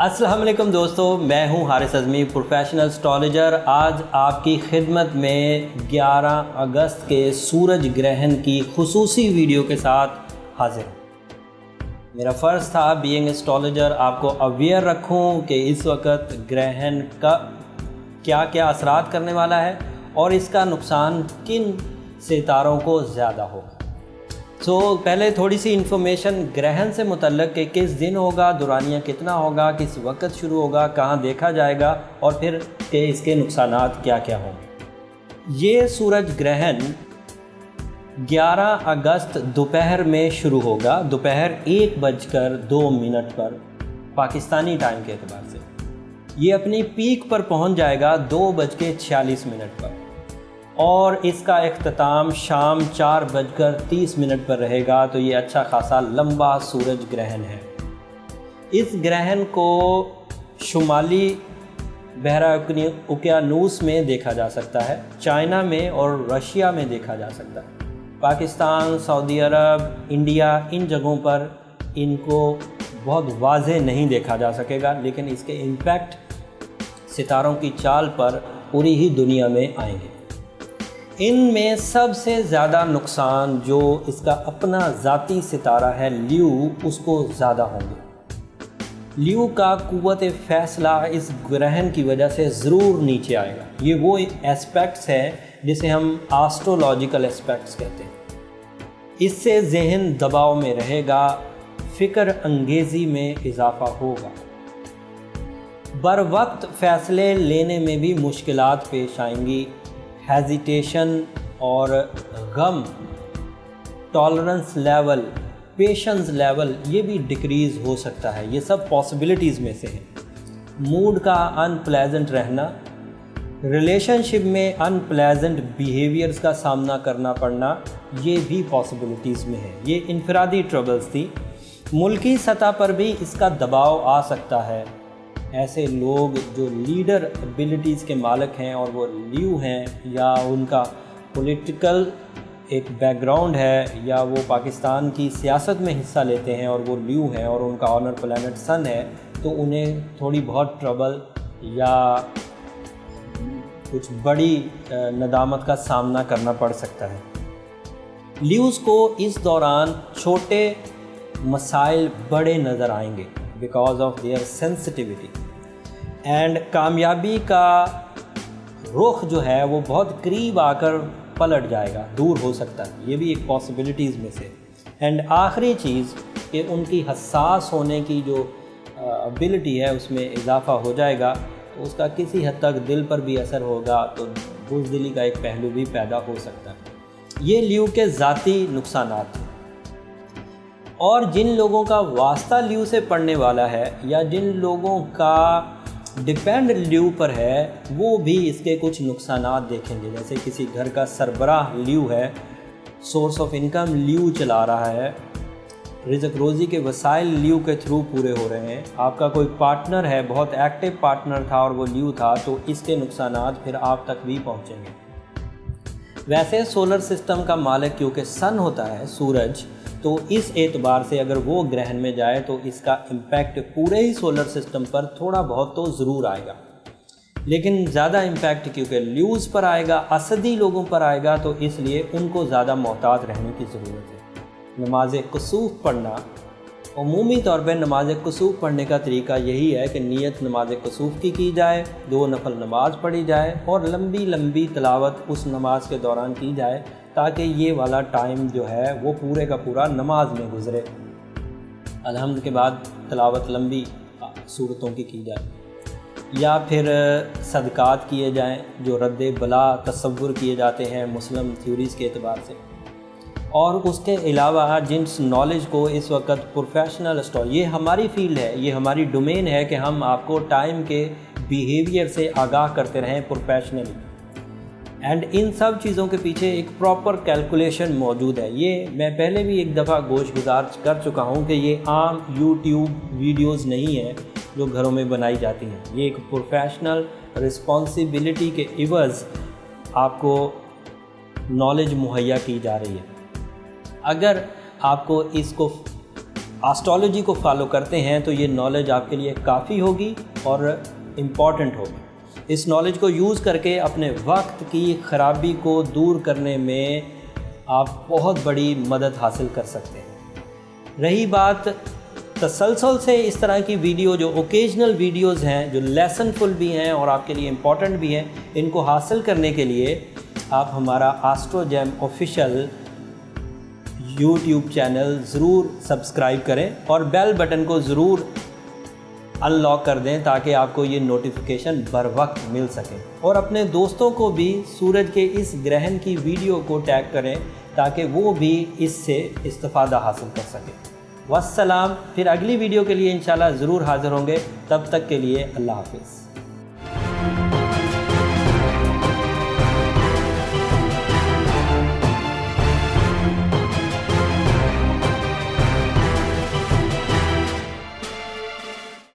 अस्सलाम वालेकुम दोस्तों, मैं हूं हारिस अज़मी, प्रोफेशनल एस्ट्रोलॉजर। आज आपकी खिदमत में 11 अगस्त के सूरज ग्रहण की खुसूसी वीडियो के साथ हाजिर हूं। मेरा फ़र्ज़ था बीइंग एस्ट्रोलॉजर आपको अवेयर रखूं कि इस वक्त ग्रहण का क्या क्या असरात करने वाला है और इसका नुकसान किन सितारों को ज़्यादा होगा। पहले थोड़ी सी इन्फॉर्मेशन ग्रहण से मुतल्लक कि किस दिन होगा, दुरानिया कितना होगा, किस वक्त शुरू होगा, कहाँ देखा जाएगा और फिर कि इसके नुकसानात क्या क्या होंगे। ये सूरज ग्रहण 11 अगस्त दोपहर में शुरू होगा, दोपहर 1:02 पर पाकिस्तानी टाइम के एतबार से। ये अपनी पीक पर पहुंच जाएगा 2:46 पर और इसका इख्तिताम शाम 4:30 पर रहेगा। तो ये अच्छा खासा लंबा सूरज ग्रहण है। इस ग्रहण को शुमाली बहरा उकियानूस में देखा जा सकता है, चाइना में और रशिया में देखा जा सकता है। पाकिस्तान, सऊदी अरब, इंडिया, इन जगहों पर इनको बहुत वाज़े नहीं देखा जा सकेगा, लेकिन इसके इम्पैक्ट सितारों की चाल पर पूरी ही दुनिया में आएंगे। इनमें सबसे ज़्यादा नुकसान जो इसका अपना ज़ाती सितारा है ल्यू, उसको ज़्यादा होंगे। ल्यू का कुव्वत फ़ैसला इस ग्रहण की वजह से ज़रूर नीचे आएगा। ये वो एस्पेक्ट्स हैं जिसे हम एस्ट्रोलॉजिकल एस्पेक्ट्स कहते हैं। इससे जहन दबाव में रहेगा, फ़िक्र अंगेज़ी में इजाफ़ा होगा, बर वक्त फ़ैसले लेने में भी मुश्किलात पेश आएंगी। हेजिटेशन और गम, टॉलरेंस लेवल, पेशेंस लेवल ये भी डिक्रीज़ हो सकता है। ये सब पॉसिबिलिटीज़ में से है। मूड का अनप्लेजेंट रहना, रिलेशनशिप में अनप्लेजेंट बिहेवियर्स का सामना करना पड़ना, ये भी पॉसिबिलिटीज़ में है। ये इनफरादी ट्रबल्स थी। मुल्की सतह पर भी इसका दबाव आ सकता है। ऐसे लोग जो लीडर एबिलिटीज़ के मालिक हैं और वो ल्यू हैं, या उनका पॉलिटिकल एक बैकग्राउंड है, या वो पाकिस्तान की सियासत में हिस्सा लेते हैं और वो ल्यू हैं और उनका ऑनर प्लैनेट सन है, तो उन्हें थोड़ी बहुत ट्रबल या कुछ बड़ी नदामत का सामना करना पड़ सकता है। ल्यूज़ को इस दौरान छोटे मसाइल बड़े नज़र आएंगे because of their sensitivity, and कामयाबी का रुख जो है वो बहुत करीब आकर पलट जाएगा, दूर हो सकता है। ये भी एक पॉसिबिलिटीज़ में से। एंड आखिरी चीज़ कि उनकी हसास होने की जो एबिलिटी है उसमें इजाफ़ा हो जाएगा, तो उसका किसी हद तक दिल पर भी असर होगा, तो बुज़दिली का एक पहलू भी पैदा हो सकता है। ये ल्यू के ज़ाती नुकसानात हैं। और जिन लोगों का वास्ता ल्यू से पड़ने वाला है या जिन लोगों का डिपेंड ल्यू पर है, वो भी इसके कुछ नुकसानात देखेंगे। जैसे किसी घर का सरबराह ल्यू है, सोर्स ऑफ इनकम ल्यू चला रहा है, रिज़्क़ रोज़ी के वसाइल ल्यू के थ्रू पूरे हो रहे हैं। आपका कोई पार्टनर है, बहुत एक्टिव पार्टनर था और वो ल्यू था, तो इसके नुकसानात फिर आप तक भी पहुँचेंगे। वैसे सोलर सिस्टम का मालिक क्योंकि सन होता है, सूरज, तो इस एतबार से अगर वो ग्रहण में जाए तो इसका इम्पैक्ट पूरे ही सोलर सिस्टम पर थोड़ा बहुत तो ज़रूर आएगा, लेकिन ज़्यादा इम्पैक्ट क्योंकि ल्यूज़ पर आएगा, असदी लोगों पर आएगा, तो इसलिए उनको ज़्यादा मोहतात रहने की ज़रूरत है। नमाज कुसूफ पढ़ना, अमूमी तौर पर नमाज कुसूफ पढ़ने का तरीका यही है कि नीयत नमाज कुसूफ की जाए, 2 नफल नमाज पढ़ी जाए और लंबी लंबी तिलावत उस नमाज के दौरान की जाए, ताकि ये वाला टाइम जो है वो पूरे का पूरा नमाज में गुज़रे। अलहम्द के बाद तिलावत लंबी सूरतों की जाए, या फिर सदक़ात किए जाएं जो रद्द बला तसव्वुर किए जाते हैं मुस्लिम थ्योरीज़ के एतबार से। और उसके अलावा जिस नॉलेज को इस वक्त प्रोफेशनल एस्ट्रोलॉजी, ये हमारी फील्ड है, ये हमारी डोमेन है कि हम आपको टाइम के बिहेवियर से आगाह करते रहें प्रोफेशनली। एंड इन सब चीज़ों के पीछे एक प्रॉपर कैलकुलेशन मौजूद है। ये मैं पहले भी एक दफ़ा गोशगुजार कर चुका हूँ कि ये आम यूट्यूब वीडियोस नहीं है जो घरों में बनाई जाती हैं। ये एक प्रोफेशनल रिस्पॉन्सिबिलिटी के इवज़ आपको नॉलेज मुहैया की जा रही है। अगर आपको इसको ایسٹرولوجی کو فالو کرتے ہیں تو یہ نالج آپ کے لیے کافی ہوگی اور امپورٹنٹ ہوگی۔ اس نالج کو یوز کر کے اپنے وقت کی خرابی کو دور کرنے میں آپ بہت بڑی مدد حاصل کر سکتے ہیں۔ رہی بات تسلسل سے اس طرح کی ویڈیو جو اوکیجنل ویڈیوز ہیں، جو لیسن فل بھی ہیں اور آپ کے لیے امپورٹنٹ بھی ہیں، ان کو حاصل کرنے کے لیے آپ ہمارا آسٹرو جیم آفیشیل یوٹیوب چینل ضرور سبسکرائب کریں اور بیل بٹن کو ضرور انلاک کر دیں تاکہ آپ کو یہ نوٹیفیکیشن بر وقت مل سکے، اور اپنے دوستوں کو بھی سورج کے اس گرہن کی ویڈیو کو ٹیگ کریں تاکہ وہ بھی اس سے استفادہ حاصل کر سکیں۔ والسلام، پھر اگلی ویڈیو کے لیے انشاءاللہ ضرور حاضر ہوں گے، تب تک کے لیے اللہ حافظ۔